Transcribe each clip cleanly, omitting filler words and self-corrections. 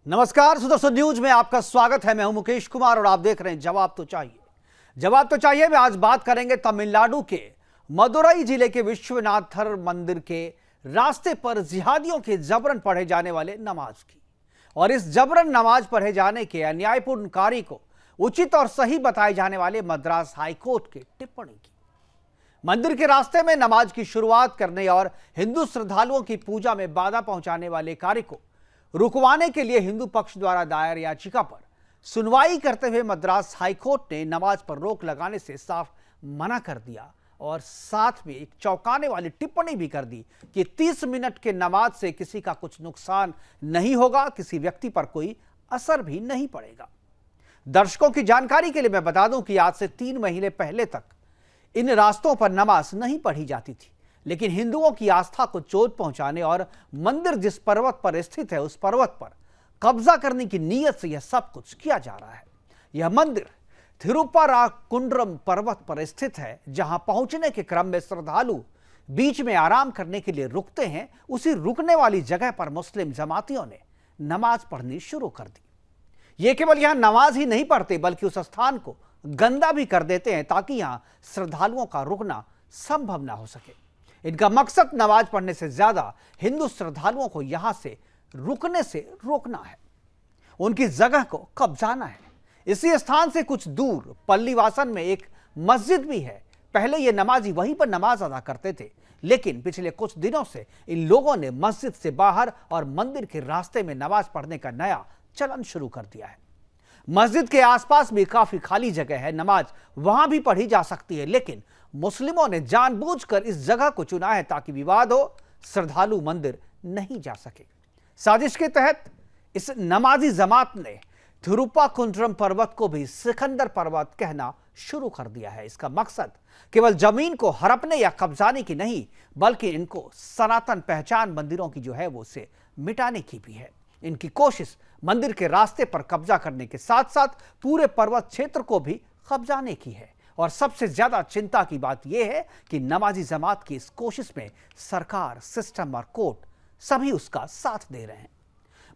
नमस्कार, सुदर्शन न्यूज में आपका स्वागत है। मैं हूं मुकेश कुमार और आप देख रहे हैं जवाब तो चाहिए। जवाब तो चाहिए में आज बात करेंगे तमिलनाडु के मदुरई जिले के विश्वनाथर मंदिर के रास्ते पर जिहादियों के जबरन पढ़े जाने वाले नमाज की और इस जबरन नमाज पढ़े जाने के अन्यायपूर्ण कार्य को उचित और सही बताए जाने वाले मद्रास हाईकोर्ट की टिप्पणी की। मंदिर के रास्ते में नमाज की शुरुआत करने और हिंदू श्रद्धालुओं की पूजा में बाधा पहुंचाने वाले कार्य को रुकवाने के लिए हिंदू पक्ष द्वारा दायर याचिका पर सुनवाई करते हुए मद्रास हाईकोर्ट ने नमाज पर रोक लगाने से साफ मना कर दिया और साथ में एक चौंकाने वाली टिप्पणी भी कर दी कि 30 मिनट के नमाज से किसी का कुछ नुकसान नहीं होगा, किसी व्यक्ति पर कोई असर भी नहीं पड़ेगा। दर्शकों की जानकारी के लिए मैं बता दूं कि आज से 3 महीने पहले तक इन रास्तों पर नमाज नहीं पढ़ी जाती थी, लेकिन हिंदुओं की आस्था को चोट पहुंचाने और मंदिर जिस पर्वत पर स्थित है उस पर्वत पर कब्जा करने की नीयत से यह सब कुछ किया जा रहा है। यह मंदिर थिरुप्पाराकुंड्रम पर्वत पर स्थित है, जहां पहुंचने के क्रम में श्रद्धालु बीच में आराम करने के लिए रुकते हैं। उसी रुकने वाली जगह पर मुस्लिम जमातियों ने नमाज पढ़नी शुरू कर दी। ये केवल यहां नमाज ही नहीं पढ़ते बल्कि उस स्थान को गंदा भी कर देते हैं ताकि यहां श्रद्धालुओं का रुकना संभव ना हो सके। इनका मकसद नमाज पढ़ने से ज्यादा हिंदू श्रद्धालुओं को यहां से रुकने से रोकना है, उनकी जगह को कब्जाना है। इसी स्थान से कुछ दूर पल्लीवासन में एक मस्जिद भी है। पहले ये नमाजी वहीं पर नमाज अदा करते थे, लेकिन पिछले कुछ दिनों से इन लोगों ने मस्जिद से बाहर और मंदिर के रास्ते में नमाज पढ़ने का नया चलन शुरू कर दिया है। मस्जिद के आसपास भी काफी खाली जगह है, नमाज वहां भी पढ़ी जा सकती है, लेकिन मुस्लिमों ने जानबूझकर इस जगह को चुना है ताकि विवाद हो, श्रद्धालु मंदिर नहीं जा सके। साजिश के तहत इस नमाजी जमात ने थिरुप्पाकुंड्रम पर्वत को भी सिकंदर पर्वत कहना शुरू कर दिया है। इसका मकसद केवल जमीन को हड़पने या कब्जाने की नहीं, बल्कि इनको सनातन पहचान मंदिरों की जो है वो उसे मिटाने की भी है। इनकी कोशिश मंदिर के रास्ते पर कब्जा करने के साथ साथ पूरे पर्वत क्षेत्र को भी कब्जाने की है। और सबसे ज्यादा चिंता की बात यह है कि नमाजी जमात की इस कोशिश में सरकार, सिस्टम और कोर्ट सभी उसका साथ दे रहे हैं।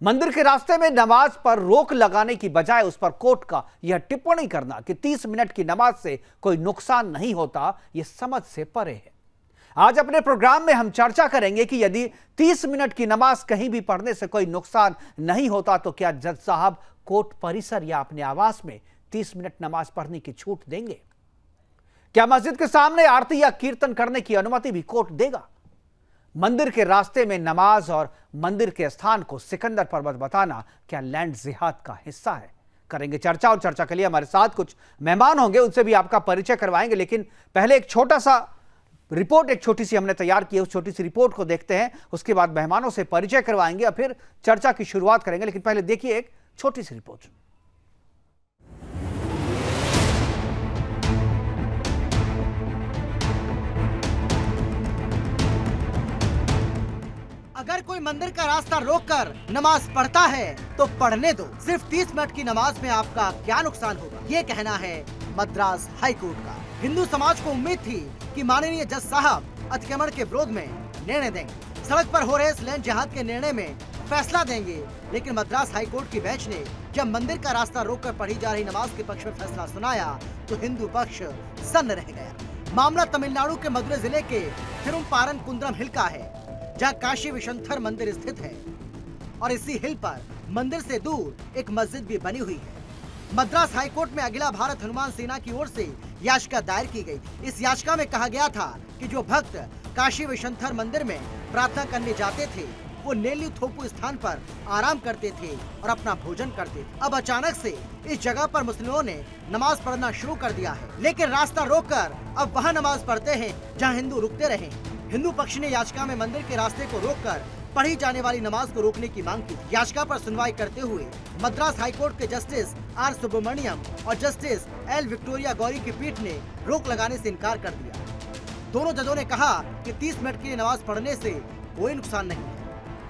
मंदिर के रास्ते में नमाज पर रोक लगाने की बजाय उस पर कोर्ट का यह टिप्पणी करना कि 30 मिनट की नमाज से कोई नुकसान नहीं होता, यह समझ से परे है। आज अपने प्रोग्राम में हम चर्चा करेंगे कि यदि 30 मिनट की नमाज कहीं भी पढ़ने से कोई नुकसान नहीं होता तो क्या जज साहब कोर्ट परिसर या अपने आवास में 30 मिनट नमाज पढ़ने की छूट देंगे? क्या मस्जिद के सामने आरती या कीर्तन करने की अनुमति भी कोर्ट देगा? मंदिर के रास्ते में नमाज और मंदिर के स्थान को सिकंदर पर्वत बताना क्या लैंड जिहाद का हिस्सा है? करेंगे चर्चा, और चर्चा के लिए हमारे साथ कुछ मेहमान होंगे, उनसे भी आपका परिचय करवाएंगे। लेकिन पहले एक छोटा सा रिपोर्ट, एक छोटी सी हमने तैयार की है, उस छोटी सी रिपोर्ट को देखते हैं। उसके बाद मेहमानों से परिचय करवाएंगे और फिर चर्चा की शुरुआत करेंगे। लेकिन पहले देखिए एक छोटी सी रिपोर्ट। अगर कोई मंदिर का रास्ता रोककर नमाज पढ़ता है तो पढ़ने दो, सिर्फ 30 मिनट की नमाज में आपका क्या नुकसान होगा, ये कहना है मद्रास हाईकोर्ट का। हिंदू समाज को उम्मीद थी कि माननीय जज साहब अतिक्रमण के विरोध में निर्णय देंगे, सड़क पर हो रहे इस लैंड जिहाद के निर्णय में फैसला देंगे। लेकिन मद्रास हाईकोर्ट की बेंच ने जब मंदिर का रास्ता रोककर पढ़ी जा रही नमाज के पक्ष में फैसला सुनाया तो हिंदू पक्ष सन्न रह गया। मामला तमिलनाडु के मदुरै जिले के थिरुप्पाराकुंड्रम हिल का है, जहाँ काशी विश्वनाथर मंदिर स्थित है और इसी हिल पर मंदिर से दूर एक मस्जिद भी बनी हुई है। मद्रास हाईकोर्ट में अखिल भारत हनुमान सेना की ओर से याचिका दायर की गई। इस याचिका में कहा गया था कि जो भक्त काशी विश्वनाथर मंदिर में प्रार्थना करने जाते थे वो नेल्ली थोपू स्थान पर आराम करते थे और अपना भोजन करते थे। अब अचानक से इस जगह पर मुस्लिमों ने नमाज पढ़ना शुरू कर दिया है, लेकिन रास्ता रोककर अब वहाँ नमाज पढ़ते हैं जहाँ हिंदू रुकते रहे। हिंदू पक्ष ने याचिका में मंदिर के रास्ते को रोककर पढ़ी जाने वाली नमाज को रोकने की मांग की। याचिका पर सुनवाई करते हुए मद्रास हाईकोर्ट के जस्टिस आर सुब्रमण्यम और जस्टिस एल विक्टोरिया गौरी की पीठ ने रोक लगाने से इनकार कर दिया। दोनों जजों ने कहा कि 30 मिनट की नमाज पढ़ने से कोई नुकसान नहीं है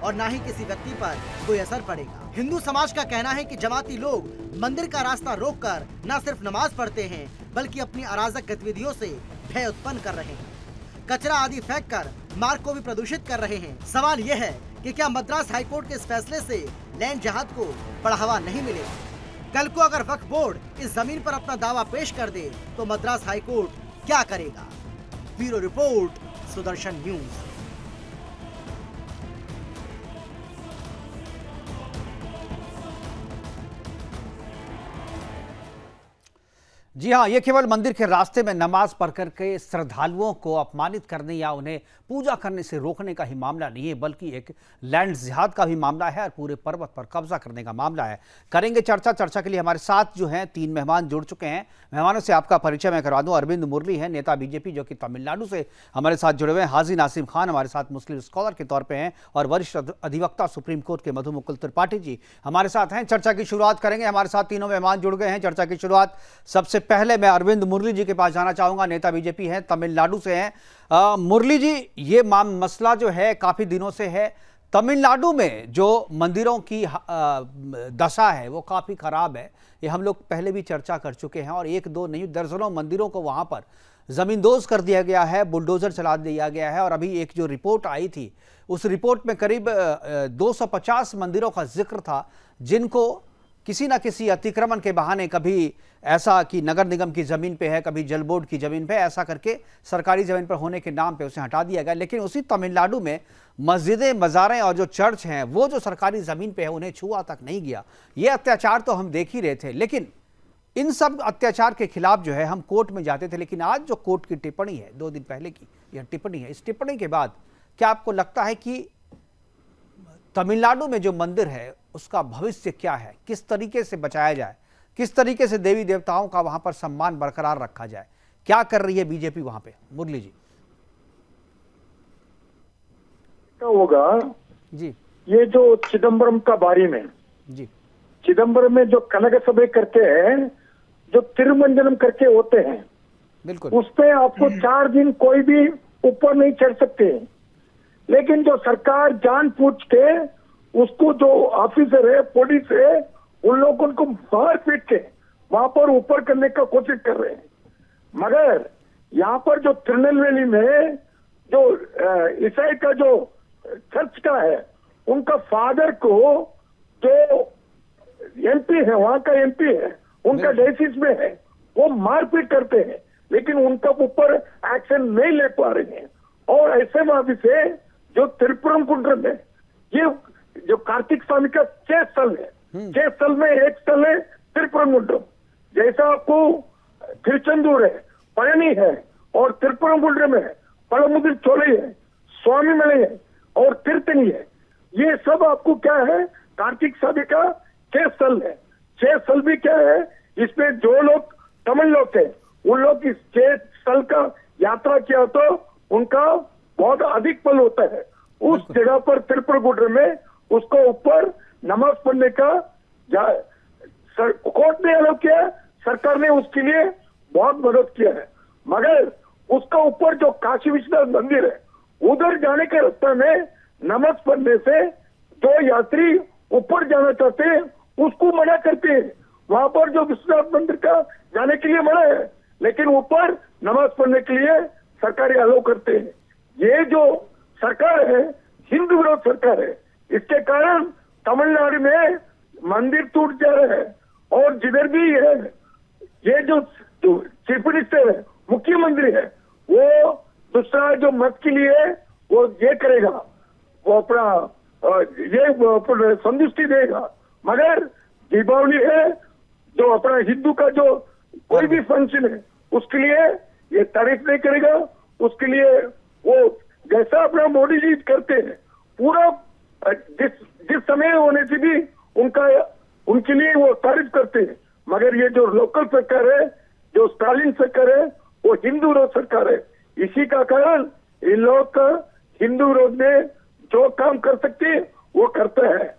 और न ही किसी व्यक्ति पर कोई असर पड़ेगा। हिंदू समाज का कहना है कि जमाती लोग मंदिर का रास्ता रोककर न सिर्फ नमाज पढ़ते हैं बल्कि अपनी अराजक गतिविधियों से भय उत्पन्न कर रहे हैं, कचरा आदि फेंककर मार्ग को भी प्रदूषित कर रहे हैं। सवाल यह है कि क्या मद्रास हाईकोर्ट के इस फैसले से लैंड जिहाद को बढ़ावा नहीं मिलेगा? कल को अगर वक्फ बोर्ड इस जमीन पर अपना दावा पेश कर दे तो मद्रास हाईकोर्ट क्या करेगा? Bureau report, Sudarshan news. जी हाँ, ये केवल मंदिर के रास्ते में नमाज पढ़ कर के श्रद्धालुओं को अपमानित करने या उन्हें पूजा करने से रोकने का ही मामला नहीं है, बल्कि एक लैंड जिहाद का भी मामला है और पूरे पर्वत पर कब्जा करने का मामला है। करेंगे चर्चा के लिए हमारे साथ जो हैं 3 मेहमान जुड़ चुके हैं। मेहमानों से आपका परिचय मैं करवा दूं। अरविंद मुरली हैं, नेता बीजेपी जो कि तमिलनाडु से हमारे साथ जुड़े हुए हैं। हाजी नासिम खान हमारे साथ मुस्लिम स्कॉलर के तौर पर हैं और वरिष्ठ अधिवक्ता सुप्रीम कोर्ट के मधु मुकुल त्रिपाठी जी हमारे साथ हैं। चर्चा की शुरुआत करेंगे। हमारे साथ तीनों मेहमान जुड़ गए हैं। चर्चा की शुरुआत सबसे पहले मैं अरविंद मुरली जी के पास जाना चाहूंगा। नेता बीजेपी हैं, तमिलनाडु से हैं। मुरली जी, ये मसला जो है काफी दिनों से है। तमिलनाडु में जो मंदिरों की दशा है वो काफी खराब है। ये हम लोग पहले भी चर्चा कर चुके हैं और 1-2 नहीं दर्जनों मंदिरों को वहां पर जमींदोज कर दिया गया है, बुलडोजर चला दिया गया है। और अभी एक जो रिपोर्ट आई थी उस रिपोर्ट में करीब 250 मंदिरों का जिक्र था जिनको किसी ना किसी अतिक्रमण के बहाने, कभी ऐसा कि नगर निगम की ज़मीन पे है, कभी जल बोर्ड की ज़मीन पे, ऐसा करके सरकारी ज़मीन पर होने के नाम पे उसे हटा दिया गया। लेकिन उसी तमिलनाडु में मस्जिदें, मज़ारें और जो चर्च हैं वो जो सरकारी ज़मीन पे है उन्हें छुआ तक नहीं गया। ये अत्याचार तो हम देख ही रहे थे, लेकिन इन सब अत्याचार के खिलाफ जो है हम कोर्ट में जाते थे। लेकिन आज जो कोर्ट की टिप्पणी है, 2 दिन पहले की यह टिप्पणी है, इस टिप्पणी के बाद क्या आपको लगता है कि तमिलनाडु में जो मंदिर है उसका भविष्य क्या है? किस तरीके से बचाया जाए, किस तरीके से देवी देवताओं का वहां पर सम्मान बरकरार रखा जाए? क्या कर रही है बीजेपी वहां पे? मुरली जी। क्या होगा जी ये जो चिदम्बरम का बारी में, जी चिदम्बरम में जो कनक सभा करते हैं, जो तिरुमंजनम करके होते हैं, बिल्कुल, उस पे आपको 4 दिन कोई भी ऊपर नहीं चढ़ सकते। लेकिन जो सरकार जान पूछ के उसको जो ऑफिसर है, पुलिस है, उन लोग उनको मार पीट के वहां पर ऊपर करने का कोशिश कर रहे हैं। मगर यहाँ पर जो तिरुनेलवेली में जो ईसाई का जो चर्च का है, उनका फादर को जो एमपी है, वहां का एमपी है, उनका डायसिस में है, वो मारपीट करते हैं, लेकिन उनका ऊपर एक्शन नहीं ले पा रहे हैं। और ऐसे में से जो त्रिपुरम कुंड्रम है, ये जो कार्तिक स्वामी का 6 स्थल है, 6 स्थल में एक स्थल है त्रिपुरम कुंड्रम। जैसा आपको तिरुचंदूर है, पழனி है और त्रिपुरम कुंड्रम है, पड़मुदिर चोले है, स्वामी मले है और तीर्थनी है। ये सब आपको क्या है, कार्तिक स्वामी का 6 स्थल है। 6 स्थल भी क्या है, इसमें जो लोग तमिल लोग थे उन लोग इस 6 स्थल का यात्रा किया तो उनका बहुत अधिक फल होता है। उस जगह पर त्रिपुरकुंड्र में उसको ऊपर नमाज पढ़ने का कोर्ट ने अलाउ किया, सरकार ने उसके लिए बहुत मदद किया है। मगर उसका ऊपर जो काशी विश्वनाथ मंदिर है, उधर जाने के रास्ते में नमाज पढ़ने से जो यात्री ऊपर जाना चाहते हैं उसको मना करते हैं। वहां पर जो विश्वनाथ मंदिर का जाने के लिए मना है, लेकिन ऊपर नमाज पढ़ने के लिए सरकारी अलाउ करते हैं। ये जो सरकार है हिंदू विरोध सरकार है। इसके कारण तमिलनाडु में मंदिर टूट जा रहे हैं। और जिधर भी है ये जो चीफ मिनिस्टर है, मुख्यमंत्री है, वो दूसरा जो मत के लिए वो ये करेगा, वो अपना ये संतुष्टि देगा। मगर दीपावली है, जो अपना हिंदू का जो कोई भी फंक्शन है उसके लिए ये तारीफ नहीं करेगा। उसके लिए वो जैसा अपना मोदी जी करते हैं, पूरा जिस समय होने से भी उनके लिए वो तारीफ करते हैं। मगर ये जो लोकल सरकार है, जो स्टालिन सरकार है, वो हिंदू विरोध सरकार है। इसी का कारण इन लोग का हिंदू विरोध में जो काम कर सकते हैं वो करता है।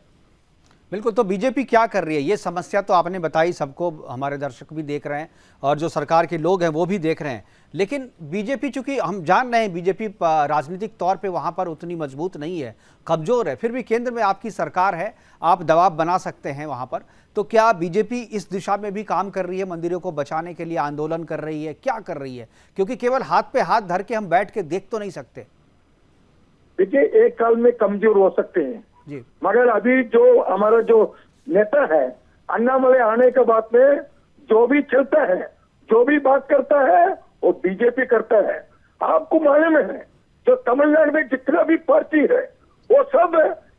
बिल्कुल। तो बीजेपी क्या कर रही है? ये समस्या तो आपने बताई, सबको, हमारे दर्शक भी देख रहे हैं और जो सरकार के लोग हैं वो भी देख रहे हैं। लेकिन बीजेपी, चूंकि हम जान रहे हैं बीजेपी राजनीतिक तौर पे वहां पर उतनी मजबूत नहीं है, कमजोर है, फिर भी केंद्र में आपकी सरकार है, आप दबाव बना सकते हैं वहां पर। तो क्या बीजेपी इस दिशा में भी काम कर रही है, मंदिरों को बचाने के लिए आंदोलन कर रही है, क्या कर रही है? क्योंकि केवल हाथ पे हाथ धर के हम बैठ के देख तो नहीं सकते। देखिए एक साल में कमजोर हो सकते हैं, जी मगर अभी जो हमारा जो नेता है अन्नामलई आने के बाद में जो भी चलता है, जो भी बात करता है वो बीजेपी करता है। आपको मालूम है जो तमिलनाडु में जितना भी पार्टी है वो सब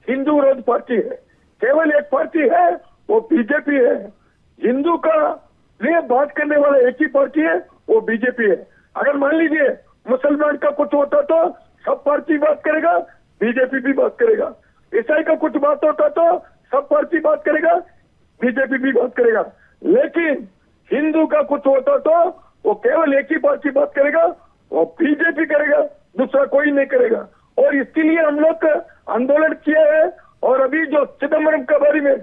हिंदू विरोध पार्टी है, केवल एक पार्टी है वो बीजेपी है। हिंदू का लिए बात करने वाला एक ही पार्टी है वो बीजेपी है। अगर मान लीजिए मुसलमान का कुछ होता तो सब पार्टी बात करेगा, बीजेपी भी बात करेगा। ईसाई का कुछ बात होता तो सब पार्टी बात करेगा, बीजेपी भी बात करेगा। लेकिन हिंदू का कुछ होता तो वो केवल एक ही पार्टी बात करेगा, वो बीजेपी करेगा, दूसरा कोई नहीं करेगा। और इसके लिए हम लोग आंदोलन किया है। और अभी जो चिदम्बरम के बारे में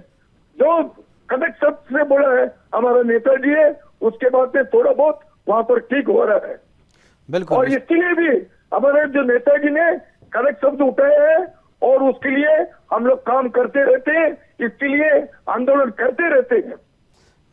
जो कड़क शब्द से बोला है हमारा नेताजी है, उसके बाद में थोड़ा बहुत वहां पर ठीक हो रहा है। बिल्कुल। और इसके लिए भी हमारे जो नेताजी ने कड़क शब्द उठाए हैं और उसके लिए हम लोग काम करते रहते हैं, इसके लिए आंदोलन करते रहते हैं।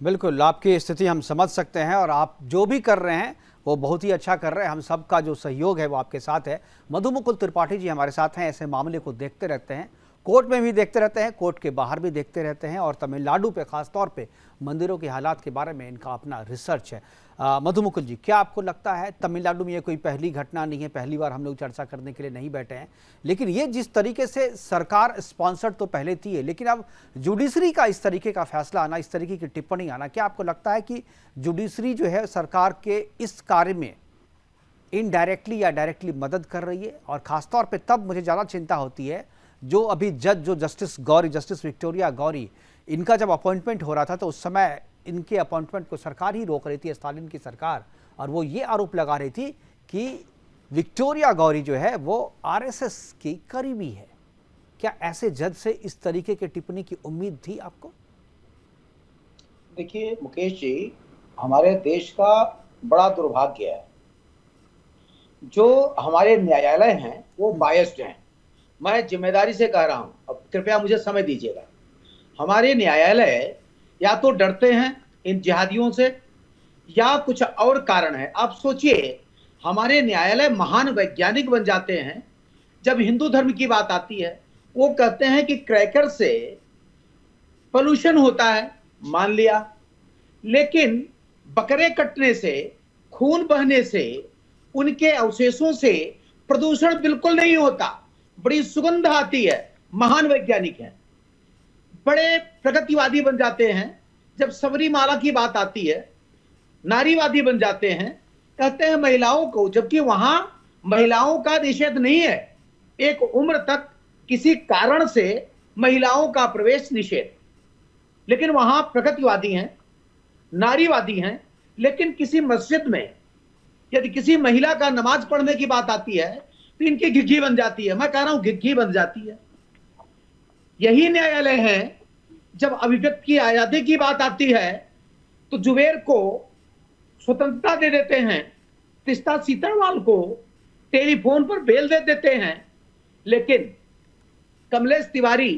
बिल्कुल, आपकी स्थिति हम समझ सकते हैं और आप जो भी कर रहे हैं वो बहुत ही अच्छा कर रहे हैं। हम सबका जो सहयोग है वो आपके साथ है। मधु मुकुल त्रिपाठी जी हमारे साथ हैं, ऐसे मामले को देखते रहते हैं, कोर्ट में भी देखते रहते हैं, कोर्ट के बाहर भी देखते रहते हैं और तमिलनाडु पे खास तौर पे मंदिरों के हालात के बारे में इनका अपना रिसर्च है। मधु मुकुल जी, क्या आपको लगता है तमिलनाडु में ये कोई पहली घटना नहीं है, पहली बार हम लोग चर्चा करने के लिए नहीं बैठे हैं, लेकिन ये जिस तरीके से सरकार स्पॉन्सर्ड तो पहले थी है, लेकिन अब जुडिशरी का इस तरीके का फैसला आना, इस तरीके की टिप्पणी आना, क्या आपको लगता है कि जुडिशरी जो है सरकार के इस कार्य में इनडायरेक्टली या डायरेक्टली मदद कर रही है? और खासतौर पे तब मुझे ज़्यादा चिंता होती है जो अभी जज जो जस्टिस विक्टोरिया गौरी, इनका जब अपॉइंटमेंट हो रहा था तो उस समय इनके अपॉइंटमेंट को सरकार ही रोक रही थी, स्टालिन की सरकार, और वो ये आरोप लगा रही थी कि विक्टोरिया गौरी जो है वो आरएसएस की करीबी है। क्या ऐसे जज से इस तरीके के टिप्पणी की उम्मीद थी आपको? देखिए मुकेश जी, हमारे देश का बड़ा दुर्भाग्य है, जो हमारे न्यायालय हैं वो बायस्ड हैं। मैं जिम्मेदारी से कह रहा हूं, अब कृपया मुझे समय दीजिएगा। हमारे न्यायालय या तो डरते हैं इन जिहादियों से या कुछ और कारण है। आप सोचिए, हमारे न्यायालय महान वैज्ञानिक बन जाते हैं जब हिंदू धर्म की बात आती है। वो कहते हैं कि क्रैकर से पोल्यूशन होता है, मान लिया, लेकिन बकरे कटने से, खून बहने से, उनके अवशेषों से प्रदूषण बिल्कुल नहीं होता, बड़ी सुगंध आती है। महान वैज्ञानिक हैं, बड़े प्रगतिवादी बन जाते हैं। जब सबरीमाला की बात आती है, नारीवादी बन जाते हैं, कहते हैं महिलाओं को, जबकि वहां महिलाओं का निषेध नहीं है। एक उम्र तक किसी कारण से महिलाओं का प्रवेश निषेध, लेकिन वहां प्रगतिवादी हैं, नारीवादी हैं। लेकिन किसी मस्जिद में यदि किसी महिला का नमाज पढ़ने की बात आती है तो इनकी घिघी बन जाती है। मैं कह रहा हूं घिघी बन जाती है। यही न्यायालय है, जब अभिव्यक्ति की आजादी की बात आती है तो जुबेर को स्वतंत्रता दे देते हैं, तीस्ता सीतारमल को टेलीफोन पर बेल दे देते हैं, लेकिन कमलेश तिवारी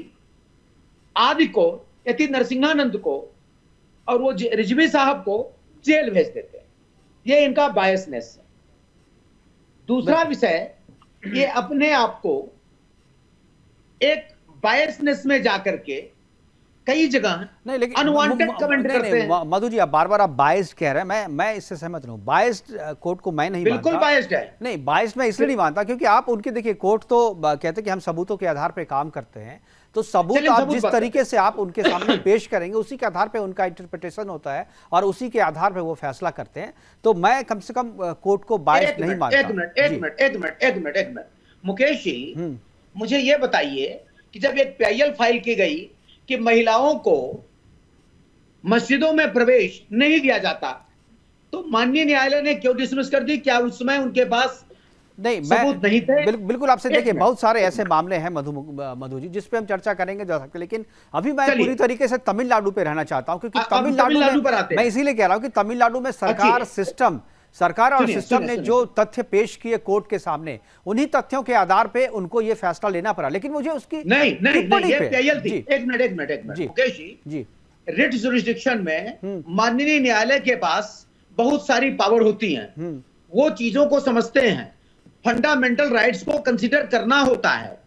आदि को, यति नरसिंहानंद को और वो रिजवी साहब को जेल भेज देते हैं। ये इनका बायसनेस है। दूसरा विषय, ये अपने आप को एक बायसनेस में जाकर के कई जगह नहीं, लेकिन अनवांटेड कमेंट करते हैं। मधु जी, आप बार-बार आप बायस्ड कह रहे हैं, मैं इससे सहमत नहीं हूं। बायस्ड कोर्ट को मैं नहीं बिल्कुल मानता। बायस्ड है। नहीं, बायस्ड मैं इसलिए नहीं मानता क्योंकि आप उनके, देखिए कोर्ट तो कहते हैं कि हम सबूतों के आधार पे काम करते हैं, तो सबूत आप जिस तरीके से आप उनके सामने पेश करेंगे उसी के आधार पे उनका इंटरप्रिटेशन होता है और उसी के आधार पे वो फैसला करते हैं। तो मैं कम से कम कोर्ट को बायस्ड नहीं मानता। एक मिनट मुकेश जी, मुझे ये बताइए कि जब एक पीआईएल फाइल की गई कि महिलाओं को मस्जिदों में प्रवेश नहीं दिया जाता, तो माननीय न्यायालय ने क्यों डिसमिस कर दी? क्या उस समय उनके पास नहीं, सबूत नहीं थे? बिल्कुल आपसे, देखिए बहुत सारे ऐसे मामले हैं मधु जी जिस पे हम चर्चा करेंगे जा सकते, लेकिन अभी मैं पूरी तरीके से तमिलनाडु पे रहना चाहता हूं क्योंकि तमिलनाडु पर मैं इसीलिए कह रहा हूं कि तमिलनाडु में सरकार और सिस्टम ने जो तथ्य पेश किए कोर्ट के सामने, उन्हीं तथ्यों के आधार पे उनको ये फैसला लेना पड़ा। लेकिन मुझे उसकी ये पीआईएल थी। एक minute Mukesh ji, writ jurisdiction में माननीय न्यायालय के पास बहुत सारी पावर होती हैं, वो चीजों को समझते हैं। फंडामेंटल राइट्स को कंसीडर करना होता है।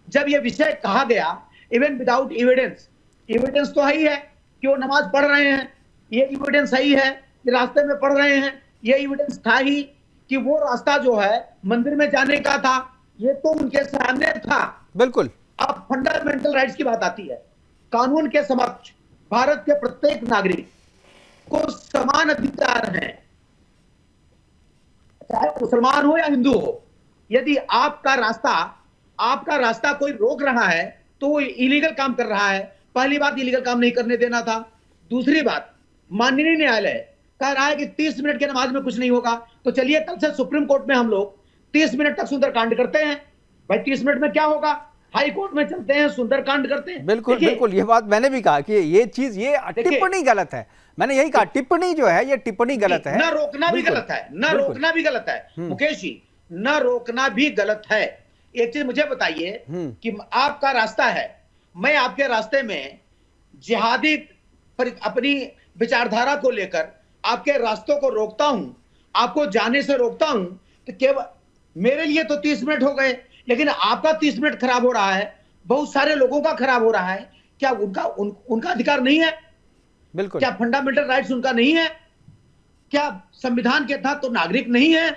जब ये विषय कहा गया इवन विदाउट एविडेंस, एविडेंस तो है ही है कि वो नमाज पढ़ रहे हैं, ये एविडेंस सही है कि रास्ते में पढ़ रहे हैं, ये एविडेंस था ही कि वो रास्ता जो है मंदिर में जाने का था, ये तो उनके सामने था। बिल्कुल। अब फंडामेंटल राइट्स की बात आती है। कानून के समक्ष भारत के प्रत्येक नागरिक को समान अधिकार है, चाहे मुसलमान हो या हिंदू हो। यदि आपका रास्ता कोई रोक रहा है तो वो इलीगल काम कर रहा है। पहली बात, इलीगल काम नहीं करने देना था। दूसरी बात, माननीय न्यायालय कह रहा है कि 30 मिनट की नमाज में कुछ नहीं होगा, तो चलिए कल से सुप्रीम कोर्ट में हम लोग 30 मिनट तक सुंदरकांड करते हैं। भाई 30 मिनट में क्या होगा, हाई कोर्ट में चलते हैं, सुंदरकांड करते हैं। बिल्कुल बिल्कुल, ये बात मैंने भी कहा कि ये चीज, ये टिप्पणी गलत है। मैंने यही कहा, टिप्पणी जो है ये टिप्पणी गलत है। न रोकना भी गलत है, न रोकना भी गलत है मुकेश जी, न रोकना भी गलत है। एक चीज मुझे बताइए कि आपका रास्ता है, मैं आपके रास्ते में जिहादी अपनी विचारधारा को लेकर आपके रास्तों को रोकता हूं, आपको जाने से रोकता हूं, तो केवल मेरे लिए तो 30 मिनट हो गए, लेकिन आपका 30 मिनट खराब हो रहा है, बहुत सारे लोगों का खराब हो रहा है। क्या उनका अधिकार नहीं है? बिल्कुल। क्या फंडामेंटल राइट्स उनका नहीं है? क्या संविधान के तहत तो नागरिक नहीं है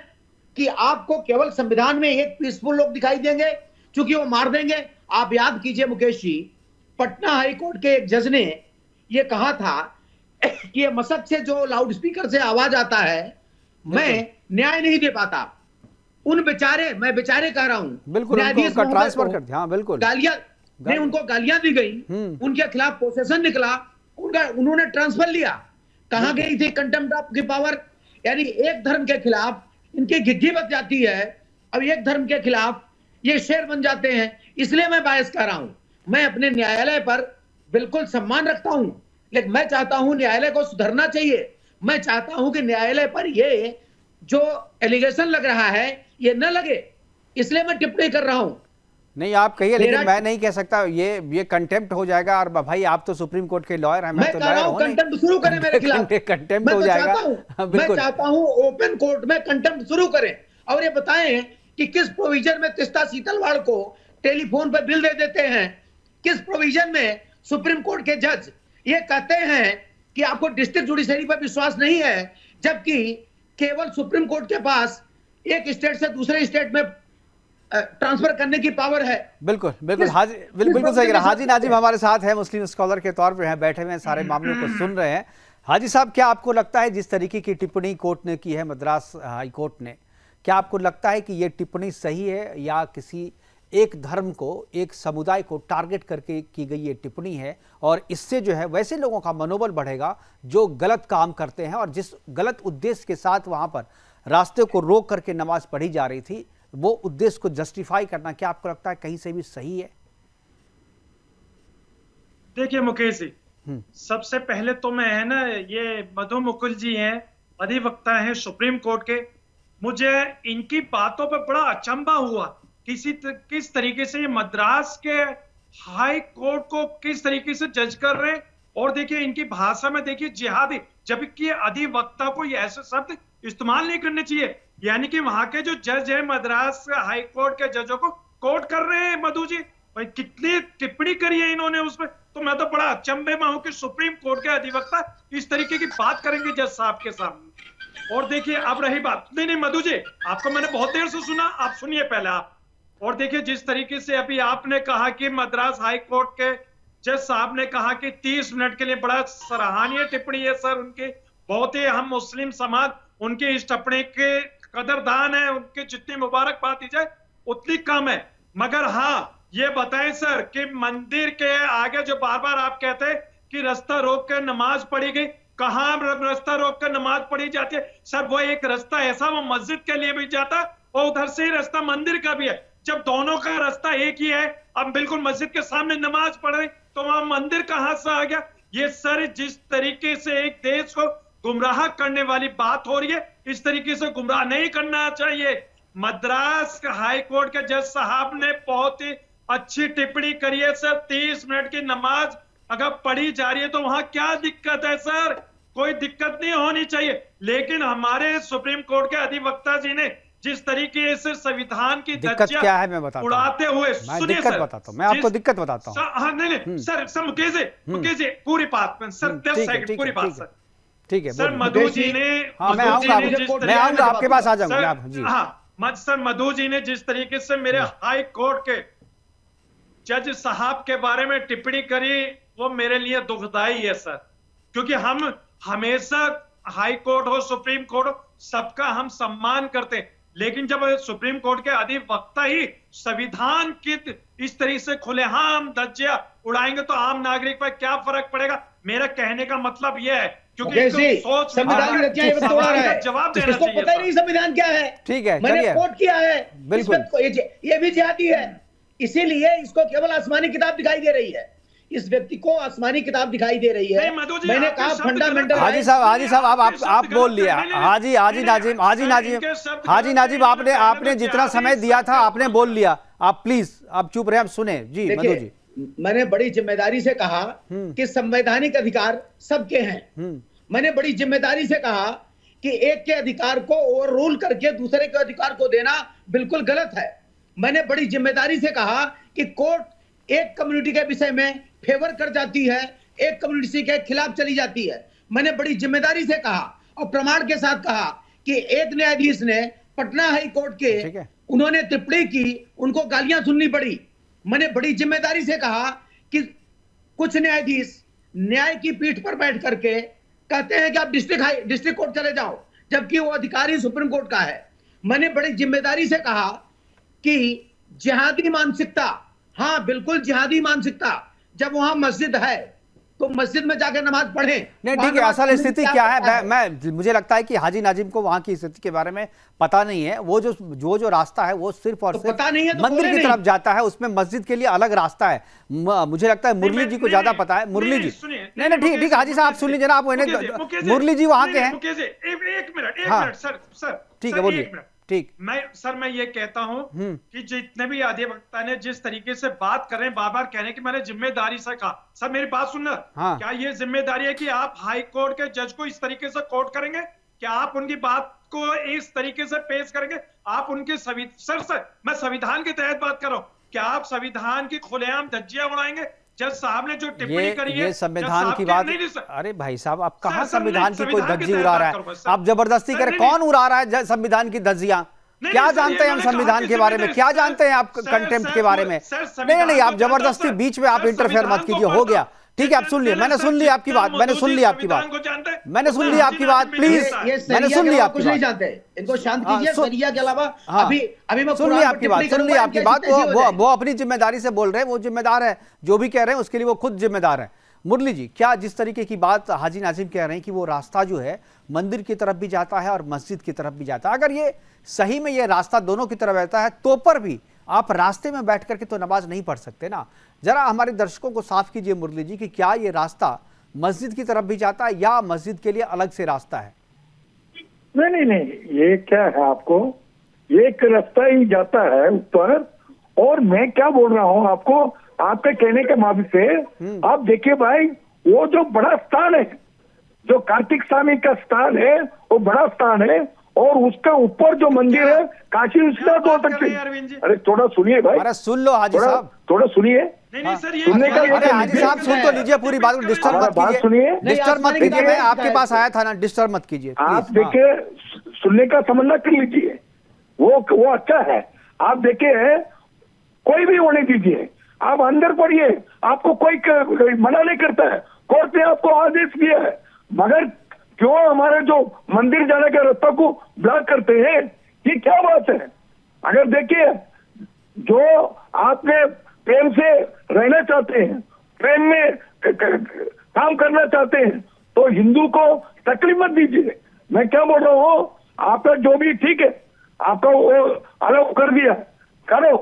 कि आपको केवल संविधान में एक पीसफुल लोग दिखाई देंगे क्योंकि वो मार देंगे? आप याद कीजिए मुकेश जी, पटना हाई कोर्ट के एक जज ने ये कहा था कि ये मसक से जो लाउड स्पीकर से आवाज आता है, मैं न्याय नहीं दे पाता। उन बेचारे, मैं बेचारे कह रहा हूं, बिल्कुल, न्यायाधीश उनका ट्रांसफर कर दिया। हाँ बिल्कुल, उनको गालियां दी गई, उनके खिलाफ पोसेशन निकला, उन्होंने ट्रांसफर लिया। कहां गई थी कंटेम्प्ट ऑफ की पावर? यानी एक धर्म के खिलाफ इनकी घिघी बच जाती है, अब एक धर्म के खिलाफ ये शेर बन जाते हैं। इसलिए मैं बायस कर रहा हूं, मैं अपने न्यायालय पर बिल्कुल सम्मान रखता हूं, लेकिन मैं चाहता हूं न्यायालय को सुधरना चाहिए। मैं चाहता हूं कि न्यायालय पर ये जो एलिगेशन लग रहा है ये न लगे, इसलिए मैं टिप्पणी कर रहा हूं। नहीं आप कहिए, लेकिन मैं नहीं कह सकता, ये कंटेम्प्ट हो जाएगा। और भाई आप तो सुप्रीम कोर्ट के लॉयर हैं, मैं तो लॉयर हूं। कंटेम्प्ट शुरू करें मेरे खिलाफ, कंटेम्प्ट हो जाएगा। मैं चाहता हूं ओपन कोर्ट में कंटेम्प्ट शुरू करें और ये बताएं कि किस प्रोविजन में तिस्ता सीतलवाड़ को टेलीफोन पर बिल दे देते हैं, किस प्रोविजन में सुप्रीम कोर्ट के जज ये कहते हैं कि आपको डिस्ट्रिक्ट जुडिशरी पर विश्वास नहीं है, जबकि केवल सुप्रीम कोर्ट के पास एक स्टेट से दूसरे स्टेट में ट्रांसफर करने की पावर है। बिल्कुल बिल्कुल, हाजी बिल्कुल सही कहा। हाजी नाजिम हमारे साथ है, मुस्लिम स्कॉलर के तौर पर हैं, बैठे हुए हैं, सारे मामलों को सुन रहे हैं। हाजी साहब, क्या आपको लगता है जिस तरीके की टिप्पणी कोर्ट ने की है, मद्रास हाई कोर्ट ने, क्या आपको लगता है कि ये टिप्पणी सही है या किसी एक धर्म को, एक समुदाय को टारगेट करके की गई ये टिप्पणी है? और इससे जो है वैसे लोगों का मनोबल बढ़ेगा जो गलत काम करते हैं, और जिस गलत उद्देश्य के साथ वहां पर रास्ते को रोक करके नमाज पढ़ी जा रही थी, वो उद्देश्य को जस्टिफाई करना, क्या आपको लगता है कहीं से भी सही है? देखिए मुकेश जी, सबसे पहले तो मैं है ना, ये मधु मुकुल जी हैं, अधिवक्ता हैं सुप्रीम कोर्ट के, मुझे इनकी बातों पर बड़ा अचंभा हुआ। किस तरीके से ये मद्रास के हाई कोर्ट को किस तरीके से जज कर रहे हैं। और देखिए इनकी भाषा में देखिए जिहादी, जबकि अधिवक्ता को ये ऐसे शब्द इस्तेमाल नहीं करने चाहिए। यानी कि वहां के जो जज है मद्रास हाई कोर्ट के जजों को कोर्ट कर रहे हैं मधु जी। भाई कितनी टिप्पणी करी है इन्होंने उसमें, तो मैं तो बड़ा अचंभे में हूं कि सुप्रीम कोर्ट के अधिवक्ता इस तरीके की बात करेंगे जज साहब के सामने। और देखिए अब रही बात, नहीं मधु जी, आपको मैंने बहुत देर से सुना, आप सुनिए पहले आप। और देखिए जिस तरीके से अभी आपने कहा कि मद्रास हाई कोर्ट के जज साहब ने कहा कि 30 मिनट के लिए, बड़ा सराहनीय टिप्पणी है सर उनकी, बहुत ही हम मुस्लिम समाज उनके इस टिप्पणी के कदरदान है, उनके जितनी मुबारकबाद दी जाए उतनी कम है। मगर हाँ ये बताएं सर कि मंदिर के आगे जो बार बार आप कहते हैं कि रास्ता रोक कर नमाज पढ़ी गई, कहां रास्ता रोक कर नमाज पढ़ी जाती है सर? वो एक रास्ता ऐसा वो मस्जिद के लिए भी जाता और उधर से ही रास्ता मंदिर का भी है। जब दोनों का रास्ता एक ही है, अब बिल्कुल मस्जिद के सामने नमाज पढ़ रहे, तो वहां मंदिर कहां से आ गया? ये सर जिस तरीके से एक देश को गुमराह करने वाली बात हो रही है, इस तरीके से गुमराह नहीं करना चाहिए। मद्रास हाई कोर्ट के जज साहब ने बहुत ही अच्छी टिप्पणी करी है सर। 30 मिनट की नमाज अगर पढ़ी जा रही है तो वहां क्या दिक्कत है सर? कोई दिक्कत नहीं होनी चाहिए। लेकिन हमारे सुप्रीम कोर्ट के अधिवक्ता जी ने जिस तरीके से संविधान की दिक्कत धज्जियां क्या है मैं बताता हूँ। उड़ाते हुए, मैं सुनिए दिक्कत सर, बताता हूँ, मैं आपको दिक्कत बताता हूँ। हाँ नहीं सर मुकेश जी पूरी बात में सर 10 ठीक है, सेकंड ठीक पूरी है, बात ठीक है, सर। ठीक है, सर बोलिए। मधु जी ने हाँ, मैं मधु आऊंगा, जी ने जिस मैं तरीके आऊंगा आपके पास आ जाऊंगा, आप जी। सर मधु जी ने जिस तरीके से मेरे हाई कोर्ट के जज साहब के बारे में टिप्पणी करी वो मेरे लिए दुखदाई है सर, क्योंकि हम हमेशा हाई कोर्ट हो सुप्रीम कोर्ट हो सबका हम सम्मान करते हैं, लेकिन जब सुप्रीम कोर्ट के अधिवक्ता ही संविधान की इस तरीके से खुलेआम धज्जियां उड़ाएंगे तो आम नागरिक पर क्या फर्क पड़ेगा। मेरा कहने का मतलब यह है क्योंकि सोच संविधान की धज्जियां ये तोड़ रहा है, जवाब देना इसको चाहिए पता ही नहीं संविधान क्या है। ठीक है, मैंने चलिए। कोट किया है, बिल्कुल। ये भी जिहादी है, इसीलिए इसको केवल आसमानी किताब दिखाई दे रही है, इस व्यक्ति को आसमानी किताब दिखाई दे रही है। मैंने कहा फंडामेंटल। हाजी साहब आप बोल लिया। हाजी नाजिम आपने जितना समय दिया था आपने बोल लिया, आप प्लीज आप चुप रहे, आप सुने जी। मधु जी, मैंने बड़ी जिम्मेदारी से कहा कि संवैधानिक अधिकार सबके हैं। मैंने बड़ी जिम्मेदारी से कहा कि एक के अधिकार को ओवर रूल करके दूसरे के अधिकार को देना बिल्कुल गलत है। मैंने बड़ी जिम्मेदारी से कहा कि कोर्ट एक कम्युनिटी के विषय में फेवर कर जाती है, एक कम्युनिटी के खिलाफ चली जाती है। मैंने बड़ी जिम्मेदारी से कहा और प्रमाण के साथ कहा कि एक न्यायाधीश ने पटना हाई कोर्ट के उन्होंने टिप्पणी की, उनको गालियां सुननी पड़ी। मैंने बड़ी जिम्मेदारी से कहा कि कुछ न्यायाधीश न्याय की पीठ पर बैठ करके कहते हैं कि आप डिस्ट्रिक्ट कोर्ट चले जाओ, जबकि वो अधिकारी सुप्रीम कोर्ट का है। मैंने बड़ी जिम्मेदारी से कहा कि जिहादी मानसिकता, हाँ बिल्कुल जिहादी मानसिकता, जब वहां मस्जिद है तो मस्जिद में जाकर नमाज पढ़ें। नहीं ठीक है, असल स्थिति क्या है, मैं मुझे लगता है कि हाजी नाजिम को वहां की स्थिति के बारे में पता नहीं है। वो जो रास्ता है वो सिर्फ और सिर्फ मंदिर की तरफ जाता है, उसमें मस्जिद के लिए अलग रास्ता है। मुझे लगता है मुरली जी को ज्यादा पता है। मुरली जी नहीं ठीक है, हाजी साहब सुन लीजिए ना, आप मुरली जी वहां के हैं। एक मिनट सर ठीक है, बोलिए। ठीक, मैं ये कहता हूं कि जितने भी अधिवक्ता ने जिस तरीके से बात कर रहे हैं, बार बार कह रहे हैं कि मैंने जिम्मेदारी से कहा। सर मेरी बात सुनना, क्या ये जिम्मेदारी है कि आप हाई कोर्ट के जज को इस तरीके से कोर्ट करेंगे? क्या आप उनकी बात को इस तरीके से पेश करेंगे? आप उनके सर मैं संविधान के तहत बात कर रहा हूं, क्या आप संविधान की खुलेआम धज्जियां उड़ाएंगे? जज साहब ने जो टिप्पणी करी है, ये संविधान की बात। अरे भाई साहब, आप कहां संविधान की कोई धज्जी उड़ा रहा है? आप जबरदस्ती करें, कौन उड़ा रहा है संविधान की धज्जियां? क्या जानते हैं हम संविधान के बारे में? क्या जानते हैं आप कंटेम्प्ट के बारे में? नहीं, आप जबरदस्ती बीच में आप इंटरफेयर मत कीजिए, हो गया। ठीक है, आप सुन लिए, मैंने सुन ली आपकी बात, मैंने सुन ली आपकी बात, प्लीज मैंने सुन ली आपकी बात। जानते इनको शांत कीजिए, शरिया के अलावा अभी मैं सुन ली आपकी बात, वो अपनी जिम्मेदारी से बोल रहे हैं, वो जिम्मेदार है, जो भी कह रहे हैं उसके लिए वो खुद जिम्मेदार है। मुरली जी, क्या जिस तरीके की बात हाजी नाजिम कह रहे हैं कि वो रास्ता जो है मंदिर की तरफ भी जाता है और मस्जिद की तरफ भी जाता है, अगर ये सही में ये रास्ता दोनों की तरफ रहता है तो पर भी आप रास्ते में बैठ करके तो नमाज नहीं पढ़ सकते ना। जरा हमारे दर्शकों को साफ कीजिए मुरली जी कि क्या ये रास्ता मस्जिद की तरफ भी जाता है या मस्जिद के लिए अलग से रास्ता है? नहीं, ये क्या है, आपको ये एक रास्ता ही जाता है ऊपर। और मैं क्या बोल रहा हूँ आपको, आपके कहने के माफी से, आप देखिए भाई, वो जो बड़ा स्थान है, जो कार्तिक स्वामी का स्थान है, वो बड़ा स्थान है, और उसका ऊपर जो मंदिर है काशी विश्वनाथ हो सकते हैं। अरे थोड़ा सुनिए भाई, अरे सुन लो हाजी साहब, थोड़ा सुनिए। नहीं सर, ये सुनने का, अरे हाजी साहब सुन तो लीजिए पूरी बात, डिस्टर्ब मत कीजिए, सुनिए, डिस्टर्ब मत कीजिए। मैं आपके पास आया था ना, डिस्टर्ब मत कीजिए आप देखिए, सुनने का समझना कर लीजिए, वो अच्छा है। आप देखिए, कोई भी होने दीजिए, आप अंदर पढ़िए, आपको कोई मना नहीं करता है, कोर्ट ने आपको आदेश दिया है, मगर क्यों हमारे जो मंदिर जाने के रास्ता को ब्लॉक करते हैं? ये क्या बात है? अगर देखिए, जो आपने प्रेम से रहना चाहते हैं, प्रेम में काम करना चाहते हैं, तो हिंदू को तकलीफ मत दीजिए। मैं क्या बोल रहा हूँ, आपका जो भी ठीक है, आपका वो अलाउ कर दिया, करो,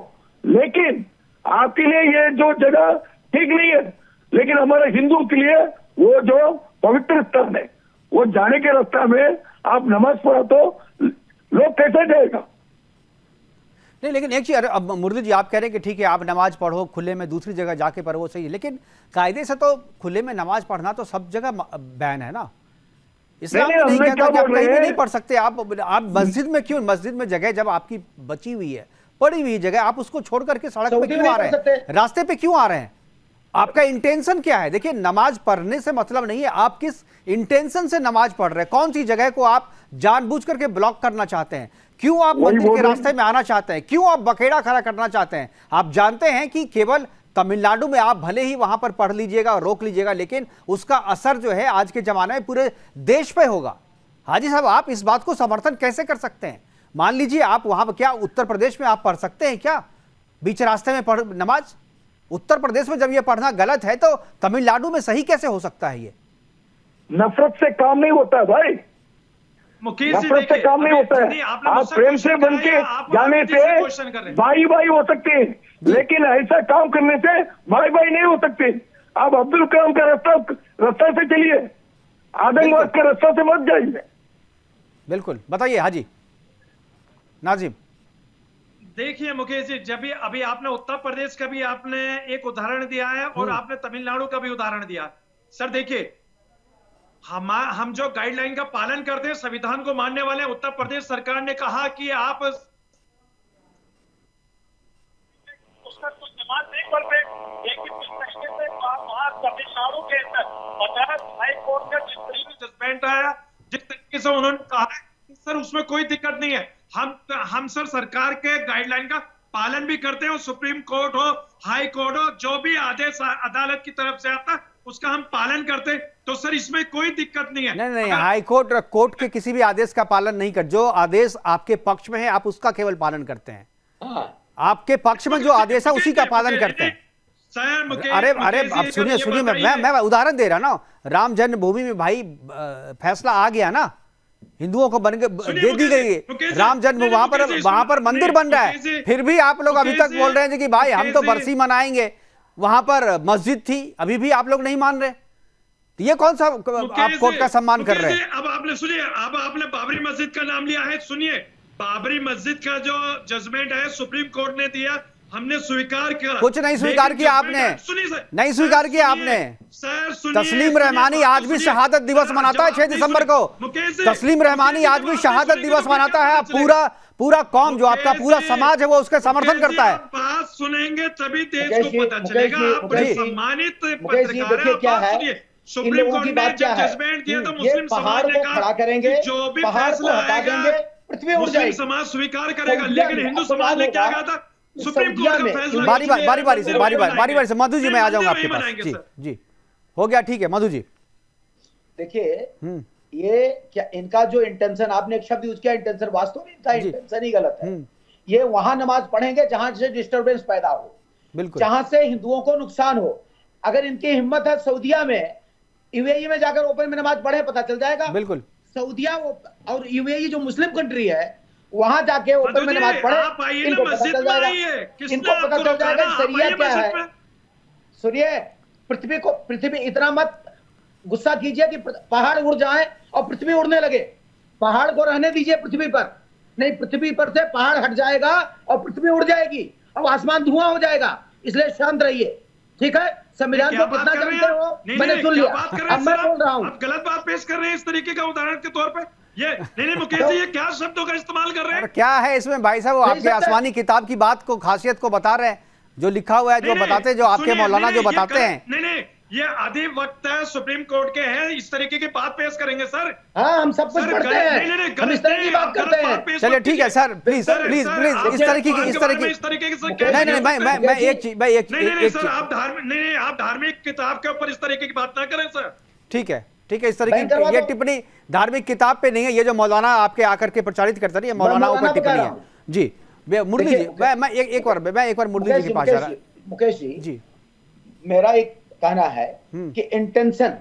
लेकिन आपके लिए ये जो जगह ठीक नहीं है, लेकिन हमारे हिंदू के लिए वो जो पवित्र स्थान है, वो जाने के रास्ता में आप नमाज पढ़ा तो लोग कैसे जाएगा? नहीं, लेकिन एक चीज, अब मुरली जी आप कह रहे हैं कि ठीक है आप नमाज पढ़ो खुले में, दूसरी जगह जाके पढ़ो, वो सही है, लेकिन कायदे से तो खुले में नमाज पढ़ना तो सब जगह बैन है ना। इस्लाम नहीं, में नहीं हमने कहता क्या कि आप बोल कहीं रहे भी हैं? नहीं पढ़ सकते। आप मस्जिद में क्यों, मस्जिद में जगह जब आपकी बची हुई है, पड़ी हुई जगह, आप उसको छोड़ करके सड़क पे सऊदी क्यों में आ नहीं रहे पढ़ हैं, सकते। रास्ते पे क्यों आ रहे हैं? आपका इंटेंशन क्या है? देखिए, नमाज पढ़ने से मतलब नहीं है, आप किस इंटेंशन से नमाज पढ़ रहे हैं, कौन सी जगह को आप जानबूझ करके ब्लॉक करना चाहते हैं, क्यों आप वही मंदिर बोल के रहे हैं। रास्ते में आना चाहते हैं, क्यों आप बखेड़ा खड़ा करना चाहते हैं? आप जानते हैं कि केवल तमिलनाडु में आप भले ही वहां पर पढ़ लीजिएगा, रोक लीजिएगा, लेकिन उसका असर जो है आज के जमाने में पूरे देश पे होगा। हाजी साहब, आप इस बात को समर्थन कैसे कर सकते हैं? मान लीजिए आप वहां पर, क्या उत्तर प्रदेश में आप पढ़ सकते हैं क्या बीच रास्ते में पढ़ नमाज? उत्तर प्रदेश में जब ये पढ़ना गलत है तो तमिलनाडु में सही कैसे हो सकता है? ये नफरत से काम नहीं होता है भाई, मुकेश जी नफरत से देखिए, काम नहीं अभी होता नहीं, है। आपने आप मुझसे प्रेम से क्वेश्चन बन कराया, के आप जाने राजनीति से से क्वेश्चन कर रहे हैं। भाई भाई हो सकते हैं, लेकिन ऐसा काम करने से भाई भाई नहीं हो सकते। आप अब्दुल कलाम का रास्ता से चलिए, आतंकवाद के रास्ता से मत जाइए। बिल्कुल, बताइए हाजी नाजिम। देखिए मुकेश जी, जब भी अभी आपने उत्तर प्रदेश का भी आपने एक उदाहरण दिया है और आपने तमिलनाडु का भी उदाहरण दिया। सर देखिए, हम जो गाइडलाइन का पालन करते हैं, संविधान को मानने वाले हैं, उत्तर प्रदेश सरकार ने कहा कि आप उसका कुछ नमाज नहीं पढ़ते, लेकिन जिस तरीके से वहां तमिलनाडु के अंदर मद्रास हाई कोर्ट का जिस तरीके से जजमेंट आया, जिस तरीके से उन्होंने कहा सर, उसमें कोई दिक्कत नहीं है। हम सर सरकार के गाइडलाइन का पालन भी करते हैं, और सुप्रीम कोर्ट हो, हाई कोर्ट हो, जो भी आदेश अदालत की तरफ से आता है उसका हम पालन करते हैं, तो सर इसमें कोई दिक्कत नहीं है। नहीं, हाई कोर्ट कोर्ट के किसी भी आदेश का पालन नहीं कर, जो आदेश आपके पक्ष में है आप उसका केवल पालन करते हैं। हाँ, आपके पक्ष में जो आदेश है उसी का पालन करते हैं। सर मुकेश, अरे अब सुनिए, मैं उदाहरण दे रहा ना, राम जन्मभूमि में भाई फैसला आ गया ना, हिंदुओं को बन के दे दी गई है राम जन्म, वहां पर मंदिर बन रहा है, फिर भी आप लोग अभी तक बोल रहे हैं कि भाई हम तो बरसी मनाएंगे, वहां पर मस्जिद थी, अभी भी आप लोग नहीं मान रहे। तो ये कौन सा आप कोर्ट का सम्मान कर रहे हैं? अब आपने सुनिए, अब आपने बाबरी मस्जिद का नाम लिया है, सुनिए, बाबरी मस्जिद का जो जजमेंट है सुप्रीम कोर्ट ने दिया, हमने स्वीकार किया। कुछ नहीं स्वीकार किया आपने, नहीं स्वीकार किया आपने। तस्लीम रहमानी आज भी शहादत दिवस मनाता है 6 दिसंबर को। तस्लीम रहमानी आज भी शहादत दिवस मनाता है। पूरा कौम, जो आपका पूरा समाज है, वो उसका समर्थन करता है। बात सुनेंगे तभी देश को पता चलेगा। आप बड़े सम्मानित पत्रकार हैं, क्या है, सुप्रीम इन लोगों कोर्ट की ने बात क्या जब है, जजमेंट दिया तो ये मुस्लिम पहाड़ समाज ने को कहा खड़ा करेंगे, जो भी पहाड़ को फैसला हटा आएगा देंगे, पृथ्वी उड़ मुस्लिम जाएगी। समाज स्वीकार करेगा, सऊदीया लेकिन में हिंदू आपको समाज ने मालूम क्या होगा, कहा था? इस सुप्रीम सऊदीया कोर्ट का में फैसला बारी बारी से मधु जी मैं आ जाऊंगा आपके नहीं पास। मनाएंगे जी सर। जी, हो गया, ठीक है मधु जी। देखिए, ये क्या इनका जो इंटेंशन, आपने एक शब्द यूज किया इंटेंशन, वास्तव में इनका इंटेंशन ही गलत है। ये वहां नमाज पढ़ेंगे जहां से डिस्टरबेंस पैदा हो, बिल्कुल, जहां से हिंदुओं को नुकसान हो। अगर इनकी हिम्मत है सऊदीया में, यूएई में जाकर ओपन में नमाज पढ़े, पता चल जाएगा। बिल्कुल, सऊदीया और यूएई जो मुस्लिम कंट्री है, वहां जाके ओपन में नमाज पढ़े, इनको पता चल जाएगा, इनको पता चल जाएगा शरिया क्या है। सुनिए, पृथ्वी इतना मत गुस्सा कीजिए कि पहाड़ उड़ जाए और पृथ्वी उड़ने लगे। पहाड़ को रहने दीजिए पृथ्वी पर, नहीं पृथ्वी पर से पहाड़ हट जाएगा और पृथ्वी उड़ जाएगी और आसमान धुआं हो जाएगा। इसलिए शांत रहिए, ठीक है? संविधान को कितना जानते हो मैंने सुन लिया, अब मैं बोल रहा हूँ। आप गलत बात पेश कर रहे हैं इस तरीके का उदाहरण के तौर पे। ये नहीं मुकेश जी, ये क्या शब्दों का इस्तेमाल कर रहे हैं? क्या है इसमें भाई साहब? वो आपके आसमानी किताब की बात को, खासियत को बता रहे हैं, जो लिखा हुआ है, जो बताते हैं, जो आपके मौलाना जो बताते हैं। नहीं, ये अधिवक्ता सुप्रीम कोर्ट के हैं, इस तरीके की बात पेश करेंगे सर। हाँ, हम सब कुछ पढ़ते हैं, हम इस तरह की बात करते हैं। चलिए ठीक है सर, प्लीज इस तरीके की नहीं, मैं एक चीज नहीं सर, आप धार्मिक किताब के ऊपर इस तरीके की बात ना करें सर। ठीक है, इस तरीके की ये टिप्पणी धार्मिक किताब पे नहीं है, ये जो मौलाना आपके आकर के प्रचारित करता है, ये मौलाना ऊपर टिप्पणी है। जी मुरली जी, मैं एक बार मुरली जी के पास जा रहा हूं। मुकेश जी, मेरा एक कहना है कि इंटेंशन,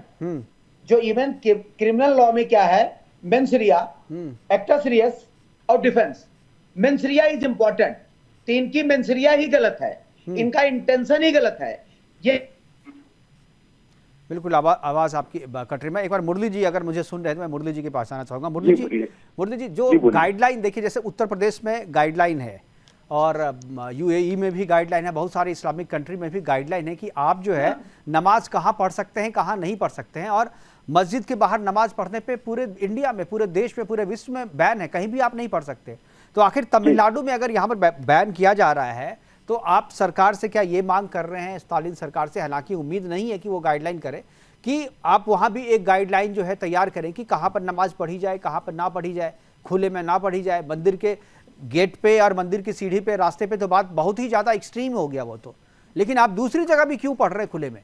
जो इवन क्रिमिनल लॉ में क्या है, मेंस रिया, एक्टस रियस और defence. Mains Riya is important, तो इनकी मेंस रिया ही गलत है, इनका इंटेंशन ही गलत है। ये बिल्कुल आवाज आपकी कट रही। मैं एक बार मुरली जी अगर मुझे सुन रहे हैं तो मैं मुरली जी के पास आना चाहूंगा। मुरली जी, जो गाइडलाइन देखिए, जैसे उत्तर प्रदेश में गाइडलाइन है, और यूएई में भी गाइडलाइन है, बहुत सारे इस्लामिक कंट्री में भी गाइडलाइन है कि आप जो है नमाज कहाँ पढ़ सकते हैं, कहाँ नहीं पढ़ सकते हैं। और मस्जिद के बाहर नमाज पढ़ने पे पूरे इंडिया में, पूरे देश में, पूरे विश्व में बैन है, कहीं भी आप नहीं पढ़ सकते। तो आखिर तमिलनाडु में अगर यहाँ पर बैन किया जा रहा है तो आप सरकार से क्या ये मांग कर रहे हैं, स्टालिन सरकार से, हालांकि उम्मीद नहीं है कि वो गाइडलाइन करे, कि आप वहाँ भी एक गाइडलाइन जो है तैयार करें कि कहाँ पर नमाज पढ़ी जाए, कहाँ पर ना पढ़ी जाए, खुले में ना पढ़ी जाए। मंदिर के गेट पे और मंदिर की सीढ़ी पे, रास्ते पे तो बात बहुत ही ज़्यादा एक्सट्रीम हो गया वो तो, लेकिन आप दूसरी जगह भी क्यों पढ़ रहे हैं खुले में?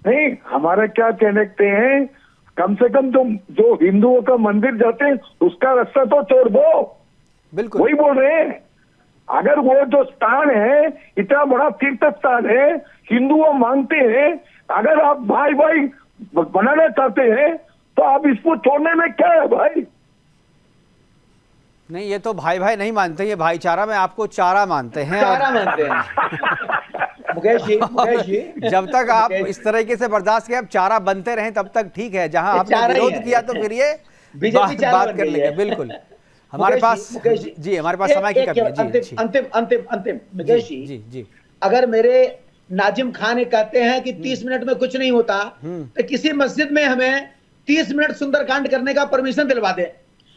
नहीं, हमारा क्या कहते हैं, कम से कम तुम जो हिंदुओं का मंदिर जाते हैं उसका रास्ता तो छोड़ दो। बिल्कुल वही बोल रहे हैं। अगर वो जो स्थान है इतना बड़ा तीर्थ स्थान है, हिंदुओं मांगते हैं, अगर आप भाई भाई बनाना चाहते हैं तो आप इसको छोड़ने में क्या है भाई? नहीं, ये तो भाई भाई नहीं मानते, ये भाईचारा में आपको चारा मानते हैं। चारा मानते हैं। मुकेश जी जब तक आप इस तरीके से बर्दाश्त किए, आप चारा बनते रहे तब तक ठीक है। जहां आपने चारा ही विरोध है। किया तो फिर ये बीजेपी चारा बात बन कर गई लेंगे। है। बिल्कुल, हमारे पास जी हमारे पास समय की कमी है। जी अंतिम मुकेश जी जी जी अगर मेरे नाजिम खान ये कहते हैं कि 30 मिनट में कुछ नहीं होता, तो किसी मस्जिद में हमें 30 मिनट सुंदरकांड करने का परमिशन दिलवा दे।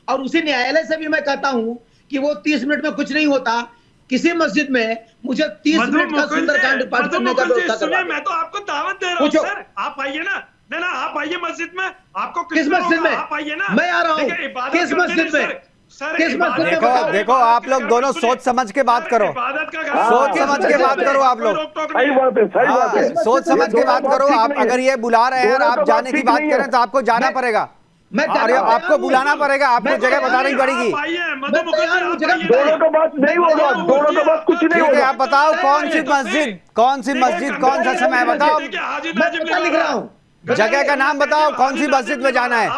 और उसी न्यायालय से भी मैं कहता हूं कि वो 30 मिनट में कुछ नहीं होता, किसी मस्जिद में मुझे 30 मिनट का सुंदरकांड पाठ करने का व्यवस्था करवा दे। मैं तो आपको दावत दे रहा हूँ सर, आप आइए ना। ना आप आइए मस्जिद में, आपको किस मस्जिद में? आप आइए ना, मैं आ रहा हूँ। किस मस्जिद में? किस मस्जिद में? देखो देखो, आप लोग दोनों सोच समझ के बात करो, सोच समझ के बात करो आप लोग। सही बात है, सही बात है। सोच समझ के बात करो। आप अगर ये बुला रहे हैं और आप जाने की बात करें तो आपको जाना पड़ेगा, और आपको बुलाना पड़ेगा, आपको जगह बतानी पड़ेगी। दोनों का बात नहीं होगा, दोनों का बात कुछ नहीं ठीक है, होगा। आप बताओ कौन सी मस्जिद, कौन सा समय बताओ, मैं लिख रहा हूँ। जगह का नाम बताओ, कौन सी मस्जिद में जाना है,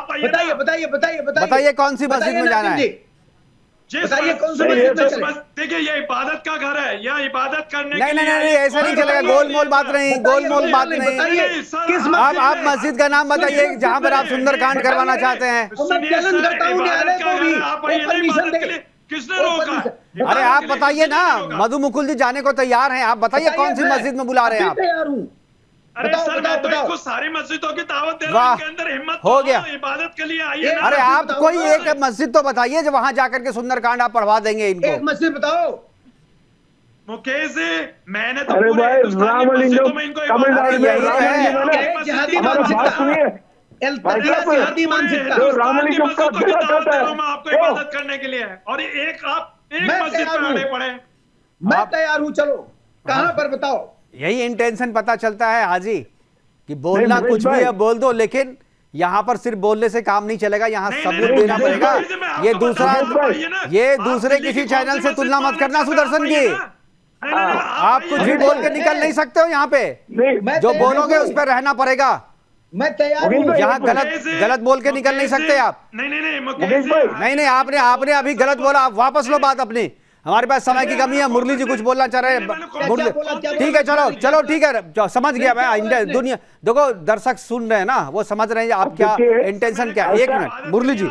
बताइए कौन सी मस्जिद में जाना है। बताइए कौन सी मस्जिद में चले? देखिए ये इबादत का घर है, यह इबादत करने नहीं नहीं नहीं, ऐसा नहीं चलेगा, गोलमोल बात नहीं, गोलमोल बात नहीं। किस आप मस्जिद का नाम बताइए जहां पर आप सुंदरकांड करवाना चाहते हैं। किसने रोका? अरे आप बताइए ना, मधु मुकुल जी जाने को तैयार हैं, आप बताइए कौन सी मस्जिद में बुला रहे हैं आप। तैयार हूँ। अरे सर मैं तो इनको सारी मस्जिदों की दावत दे रहा हूं, इनके अंदर हिम्मत हो गया, इबादत के लिए आइए ना। अरे आप कोई एक मस्जिद तो बताइए जो वहां जाकर के सुंदरकांड आप पढ़वा देंगे इनको। एक मस्जिद बताओ मुकेश जी, मैंने तो अरे पूरे भाई हिंदुस्तान की मस्जिदों में इनको तमिलनाडु में हमारा बात सुनिए, रामलिंगम का बेटा कहता है आपको इबादत करने के लिए, और एक आप एक मस्जिद पे आने पड़े। मैं तैयार हूँ, चलो कहाँ पर बताओ। यही इंटेंशन पता चलता है हाजी कि बोलना नहीं, कुछ भी भाई। है बोल दो, लेकिन यहाँ पर सिर्फ बोलने से काम नहीं चलेगा, यहाँ सबूत देना पड़ेगा। ये दूसरे किसी चैनल से तुलना मत करना सुदर्शन की, आप कुछ भी बोल के निकल नहीं सकते हो यहाँ पे, जो बोलोगे उस पर रहना पड़ेगा। मैं तैयार हूँ। यहाँ गलत बोल के निकल नहीं सकते आप। नहीं आपने अभी गलत बोला, आप वापस लो बात अपनी, हमारे पास समय की कमी है। मुरली जी कुछ बोलना चाह रहे हैं, ठीक है, चलो ठीक है, समझ गया मैं। दुनिया देखो, दर्शक सुन रहे हैं ना, वो समझ रहे हैं आप क्या इंटेंशन क्या। एक मिनट मुरली जी,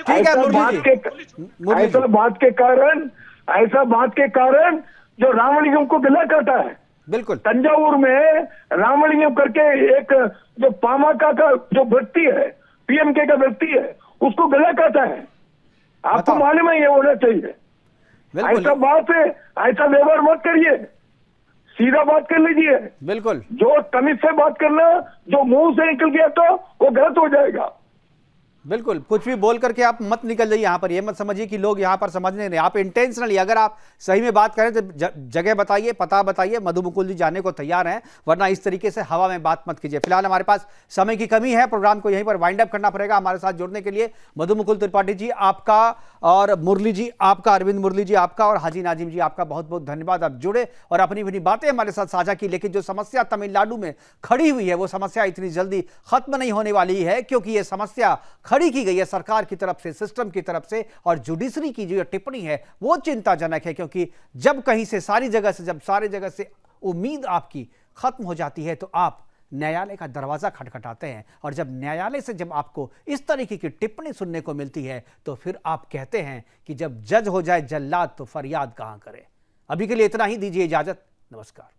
ठीक है मुरली जी, ऐसा बात के कारण जो रामलिंगम को गला काटा है। बिल्कुल, तंजावुर में रामलिंगम करके एक जो पामाका का जो व्यक्ति है, पीएमके का व्यक्ति है, उसको गला काटा है। आपको मालूम है, ये होना चाहिए। ऐसा बात है, ऐसा व्यवहार मत करिए, सीधा बात कर लीजिए। बिल्कुल, जो तमीज से बात करना, जो मुंह से निकल गया तो वो गलत हो जाएगा। बिल्कुल, कुछ भी बोल करके आप मत निकल जाइए यहाँ पर। ये मत समझिए कि लोग यहाँ पर समझने नहीं, आप इंटेंशनली, अगर आप सही में बात करें तो जगह बताइए, पता बताइए। मधु मुकुल जी जाने को तैयार हैं, वरना इस तरीके से हवा में बात मत कीजिए। फिलहाल हमारे पास समय की कमी है, प्रोग्राम को यहीं पर वाइंड अप करना पड़ेगा। हमारे साथ जुड़ने के लिए मधु मुकुल त्रिपाठी जी आपका, और मुरली जी आपका, अरविंद मुरली जी आपका, और हाजी नाजिम जी आपका बहुत बहुत धन्यवाद। आप जुड़े और अपनी अपनी बातें हमारे साथ साझा की। लेकिन जो समस्या तमिलनाडु में खड़ी हुई है, वो समस्या इतनी जल्दी खत्म नहीं होने वाली है, क्योंकि ये समस्या खड़ी की गई है सरकार की तरफ से, सिस्टम की तरफ से, और जुडिशरी की जो टिप्पणी है वो चिंताजनक है। क्योंकि जब कहीं से, सारी जगह से, जब सारी जगह से उम्मीद आपकी खत्म हो जाती है, तो आप न्यायालय का दरवाज़ा खटखटाते हैं और जब न्यायालय से जब आपको इस तरीके की टिप्पणी सुनने को मिलती है तो फिर आप कहते हैं कि जब जज हो जाए जल्लाद तो फरियाद कहाँ करे। अभी के लिए इतना ही, दीजिए इजाज़त, नमस्कार।